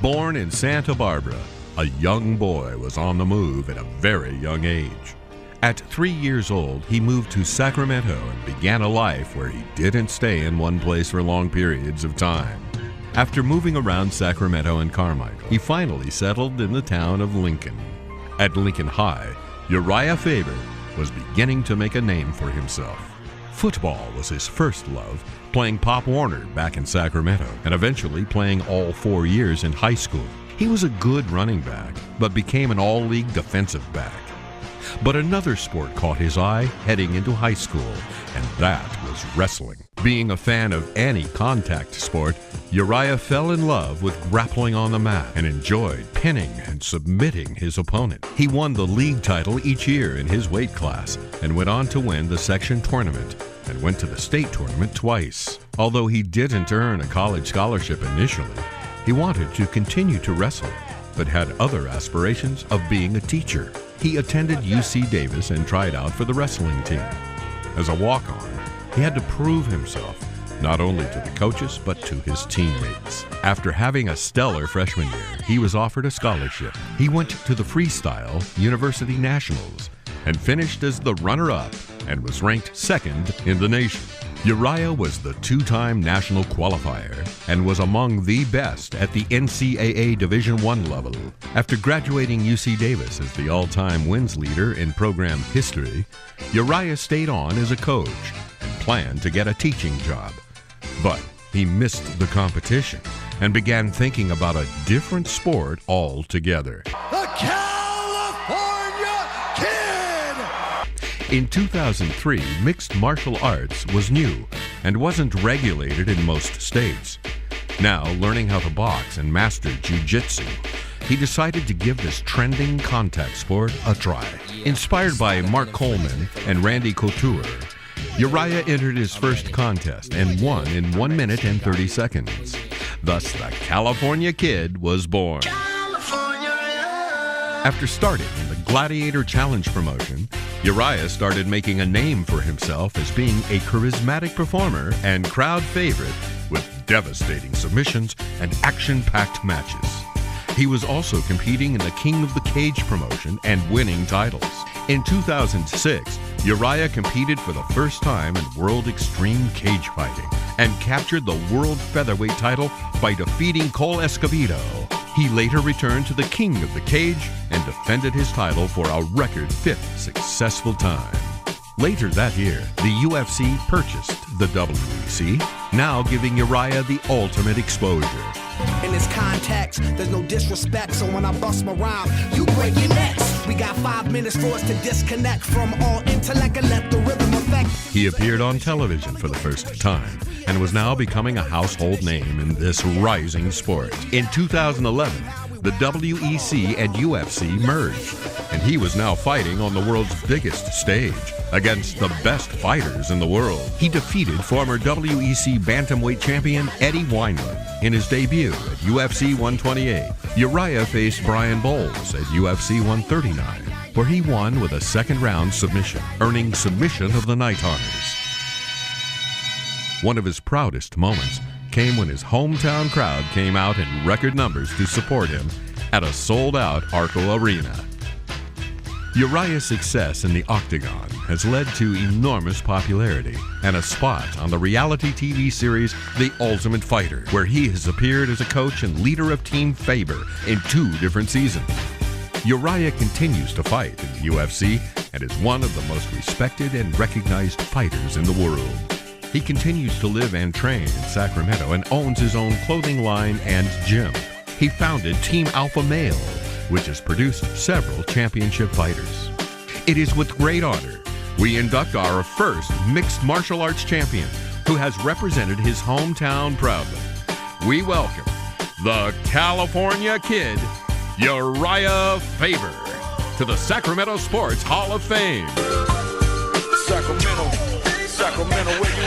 Born in Santa Barbara, a young boy was on the move at a very young age. At 3 years old, he moved to Sacramento and began a life where he didn't stay in one place for long periods of time. After moving around Sacramento and Carmichael, he finally settled in the town of Lincoln. At Lincoln High, Urijah Faber was beginning to make a name for himself. Football was his first love, playing Pop Warner back in Sacramento, and eventually playing all 4 years in high school. He was a good running back, but became an all-league defensive back. But another sport caught his eye heading into high school, and that was wrestling. Being a fan of any contact sport, Urijah fell in love with grappling on the mat and enjoyed pinning and submitting his opponent. He won the league title each year in his weight class and went on to win the section tournament and went to the state tournament twice. Although he didn't earn a college scholarship initially, he wanted to continue to wrestle, but had other aspirations of being a teacher. He attended UC Davis and tried out for the wrestling team. As a walk-on, he had to prove himself, not only to the coaches, but to his teammates. After having a stellar freshman year, he was offered a scholarship. He went to the Freestyle University Nationals and finished as the runner-up and was ranked second in the nation. Urijah was the two-time national qualifier and was among the best at the NCAA Division I level. After graduating UC Davis as the all-time wins leader in program history, Urijah stayed on as a coach and planned to get a teaching job. But he missed the competition and began thinking about a different sport altogether. The California Kid! In 2003, mixed martial arts was new and wasn't regulated in most states. Now, learning how to box and master jiu-jitsu, he decided to give this trending contact sport a try. Inspired by Mark Coleman and Randy Couture, Urijah entered his first contest and won in 1 minute and 30 seconds. Thus, the California Kid was born. After starting in the Gladiator Challenge promotion, Urijah started making a name for himself as being a charismatic performer and crowd favorite with devastating submissions and action-packed matches. He was also competing in the King of the Cage promotion and winning titles. In 2006, Urijah competed for the first time in World Extreme Cage Fighting and captured the World Featherweight title by defeating Cole Escobedo. He later returned to the King of the Cage and defended his title for a record 5th successful time. Later that year, the UFC purchased the WEC, now giving Urijah the ultimate exposure. In this context, there's no disrespect, so when I bust my rhyme, you break your necks. We got 5 minutes for us to disconnect from all intellect and let the rhythm affect. He appeared on television for the first time and was now becoming a household name in this rising sport. In 2011, the WEC and UFC merged, and he was now fighting on the world's biggest stage against the best fighters in the world. He defeated former WEC bantamweight champion Eddie Wineland in his debut at UFC 128. Urijah faced Brian Bowles at UFC 139, where he won with a second-round submission, earning Submission of the Night honors. One of his proudest moments came when his hometown crowd came out in record numbers to support him at a sold-out Arco Arena. Urijah's success in the octagon has led to enormous popularity and a spot on the reality TV series The Ultimate Fighter, where he has appeared as a coach and leader of Team Faber in 2 different seasons. Urijah continues to fight in the UFC and is one of the most respected and recognized fighters in the world. He continues to live and train in Sacramento and owns his own clothing line and gym. He founded Team Alpha Male, which has produced several championship fighters. It is with great honor we induct our first mixed martial arts champion who has represented his hometown proudly. We welcome the California Kid, Urijah Faber, to the Sacramento Sports Hall of Fame. Sacramento, where you